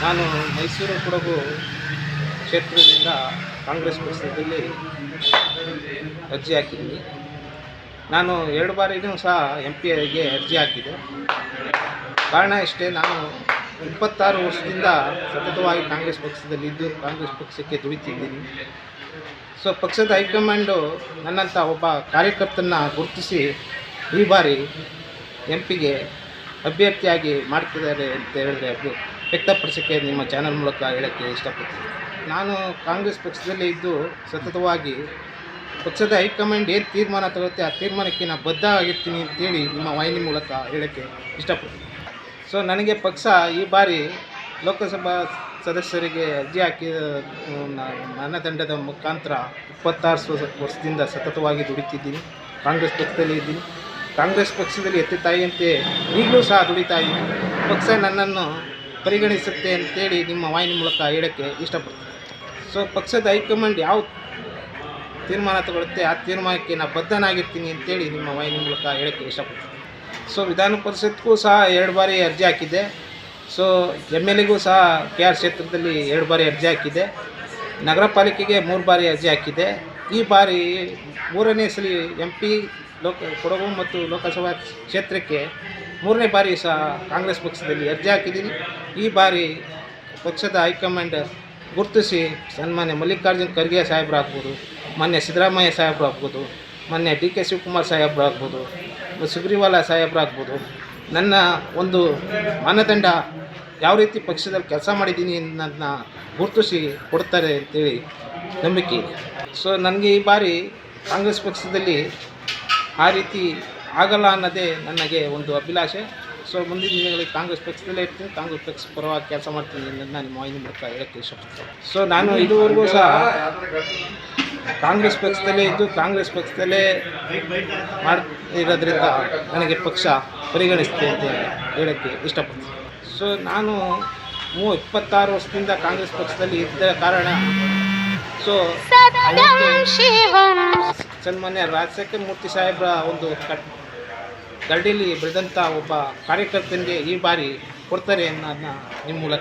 ನಾನು ಮೈಸೂರು ಕೊಡಗು ಕ್ಷೇತ್ರದಿಂದ ಕಾಂಗ್ರೆಸ್ ಪಕ್ಷದಲ್ಲಿ ಅರ್ಜಿ ಹಾಕಿದ್ದೀನಿ. ನಾನು 2 ಬಾರಿನೂ ಸಹ MP ಗೆ ಅರ್ಜಿ ಹಾಕಿದೆ. ಕಾರಣ ಇಷ್ಟೇ, ನಾನು 26 ವರ್ಷದಿಂದ ಸತತವಾಗಿ ಕಾಂಗ್ರೆಸ್ ಪಕ್ಷದಲ್ಲಿದ್ದು ಕಾಂಗ್ರೆಸ್ ಪಕ್ಷಕ್ಕೆ ದುಡಿತಿದ್ದೀನಿ. ಸೊ ಪಕ್ಷದ ಹೈಕಮಾಂಡು ನನ್ನಂಥ ಒಬ್ಬ ಕಾರ್ಯಕರ್ತನ ಗುರುತಿಸಿ ಈ ಬಾರಿ MP ಗೆ ಅಭ್ಯರ್ಥಿಯಾಗಿ ಮಾಡ್ತಿದ್ದಾರೆ ಅಂತ ಹೇಳಿದ್ರೆ ಅದು ವ್ಯಕ್ತಪಡಿಸೋಕ್ಕೆ ನಿಮ್ಮ ಚಾನಲ್ ಮೂಲಕ ಹೇಳೋಕ್ಕೆ ಇಷ್ಟಪಡ್ತೀನಿ. ನಾನು ಕಾಂಗ್ರೆಸ್ ಪಕ್ಷದಲ್ಲಿ ಇದ್ದು ಸತತವಾಗಿ ಪಕ್ಷದ ಹೈಕಮಾಂಡ್ ಏನು ತೀರ್ಮಾನ ತಗೊಳುತ್ತೆ ಆ ತೀರ್ಮಾನಕ್ಕೆ ನಾನು ಬದ್ಧ ಆಗಿರ್ತೀನಿ ಅಂತೇಳಿ ನಿಮ್ಮ ವಾಹಿನಿ ಮೂಲಕ ಹೇಳೋಕ್ಕೆ ಇಷ್ಟಪಡ್ತೀನಿ. ಸೊ ನನಗೆ ಪಕ್ಷ ಈ ಬಾರಿ ಲೋಕಸಭಾ ಸದಸ್ಯರಿಗೆ ಅರ್ಜಿ ಹಾಕಿದ ಮಾನದಂಡದ ಮುಖಾಂತರ 26 ವರ್ಷದಿಂದ ಸತತವಾಗಿ ದುಡಿತಿದ್ದೀನಿ. ಕಾಂಗ್ರೆಸ್ ಪಕ್ಷದಲ್ಲಿ ಇದ್ದೀನಿ. ಕಾಂಗ್ರೆಸ್ ಪಕ್ಷದಲ್ಲಿ ಎತ್ತೆ ತಾಯಿಯಂತೆ ಈಗಲೂ ಸಹ ದುಡಿತಾ ಇದ್ದೀನಿ. ಪಕ್ಷ ನನ್ನನ್ನು ಪರಿಗಣಿಸುತ್ತೆ ಅಂತೇಳಿ ನಿಮ್ಮ ವಾಹಿನಿ ಮೂಲಕ ಹೇಳೋಕ್ಕೆ ಇಷ್ಟಪಡ್ತೀನಿ. ಸೊ ಪಕ್ಷದ ಹೈಕಮಾಂಡ್ ಯಾವ ತೀರ್ಮಾನ ತಗೊಳುತ್ತೆ ಆ ತೀರ್ಮಾನಕ್ಕೆ ನಾನು ಬದ್ಧನಾಗಿರ್ತೀನಿ ಅಂತೇಳಿ ನಿಮ್ಮ ವಾಹಿನಿ ಮೂಲಕ ಹೇಳೋಕ್ಕೆ ಇಷ್ಟಪಡ್ತೀನಿ. ಸೊ ವಿಧಾನ ಪರಿಷತ್ಗೂ ಸಹ 2 ಬಾರಿ ಅರ್ಜಿ ಹಾಕಿದ್ದೆ. ಸೊ MLAಗೂ ಸಹ KR ಕ್ಷೇತ್ರದಲ್ಲಿ 2 ಬಾರಿ ಅರ್ಜಿ ಹಾಕಿದ್ದೆ. ನಗರ ಪಾಲಿಕೆಗೆ 3 ಬಾರಿ ಅರ್ಜಿ ಹಾಕಿದ್ದೆ. ಈ ಬಾರಿ 3ನೇ ಸಲ MP ಕೊಡಗು ಮತ್ತು ಲೋಕಸಭಾ ಕ್ಷೇತ್ರಕ್ಕೆ 3ನೇ ಬಾರಿ ಸಹ ಕಾಂಗ್ರೆಸ್ ಪಕ್ಷದಲ್ಲಿ ಅರ್ಜಿ ಹಾಕಿದ್ದೀನಿ. ಈ ಬಾರಿ ಪಕ್ಷದ ಹೈಕಮಾಂಡ್ ಗುರುತಿಸಿ ಸನ್ಮಾನ್ಯ ಮಲ್ಲಿಕಾರ್ಜುನ್ ಖರ್ಗೆ ಸಾಹೇಬರಾಗ್ಬೋದು, ಮಾನ್ಯ ಸಿದ್ದರಾಮಯ್ಯ ಸಾಹೇಬರಾಗ್ಬೋದು, ಮಾನ್ಯ DK ಶಿವಕುಮಾರ್ ಸಾಹೇಬರಾಗ್ಬೋದು, ಸುಗ್ರೀವಾಲ ಸಾಹೇಬರಾಗ್ಬೋದು, ನನ್ನ ಒಂದು ಮಾನದಂಡ ಯಾವ ರೀತಿ ಪಕ್ಷದಲ್ಲಿ ಕೆಲಸ ಮಾಡಿದ್ದೀನಿ ಅನ್ನೋದನ್ನ ಗುರುತಿಸಿ ಕೊಡ್ತಾರೆ ಅಂತೇಳಿ ನಂಬಿಕೆ ಇದೆ. ಸೊ ನನಗೆ ಈ ಬಾರಿ ಕಾಂಗ್ರೆಸ್ ಪಕ್ಷದಲ್ಲಿ ಆ ರೀತಿ ಆಗಲ್ಲ ಅನ್ನೋದೇ ನನಗೆ ಒಂದು ಅಭಿಲಾಷೆ. ಸೊ ಮುಂದಿನ ದಿನಗಳಲ್ಲಿ ಕಾಂಗ್ರೆಸ್ ಪಕ್ಷದಲ್ಲೇ ಇರ್ತೀನಿ, ಕಾಂಗ್ರೆಸ್ ಪಕ್ಷ ಪರವಾಗಿ ಕೆಲಸ ಮಾಡ್ತೀನಿ ಅನ್ನೋದನ್ನ ನಿಮ್ಮ ವಾಹಿನಿ ಮೂಲಕ ಹೇಳೋಕ್ಕೆ ಇಷ್ಟಪಡ್ತೀನಿ. ಸೊ ನಾನು ಇದುವರೆಗೂ ಸಹ ಕಾಂಗ್ರೆಸ್ ಪಕ್ಷದಲ್ಲೇ ಇದ್ದು ಕಾಂಗ್ರೆಸ್ ಪಕ್ಷದಲ್ಲೇ ಮಾಡಿರೋದ್ರಿಂದ ನನಗೆ ಪಕ್ಷ ಪರಿಗಣಿಸುತ್ತೆ ಅಂತ ಹೇಳೋಕ್ಕೆ ಇಷ್ಟಪಡ್ತೀನಿ. ಸೊ ನಾನು 26 ವರ್ಷದಿಂದ ಕಾಂಗ್ರೆಸ್ ಪಕ್ಷದಲ್ಲಿ ಇದ್ದ ಕಾರಣ ಸೊ ಸನ್ಮಾನ್ಯ ರಾಜಶೇಖರ್ ಮೂರ್ತಿ ಸಾಹೇಬ್ರ ಒಂದು ಗರಡಿಲಿ ಬೆಳೆದಂಥ ಒಬ್ಬ ಕಾರ್ಯಕರ್ತನಿಗೆ ಈ ಬಾರಿ ಕೊಡ್ತಾರೆ ಅನ್ನೋದನ್ನ ನಿಮ್ಮ ಮೂಲಕ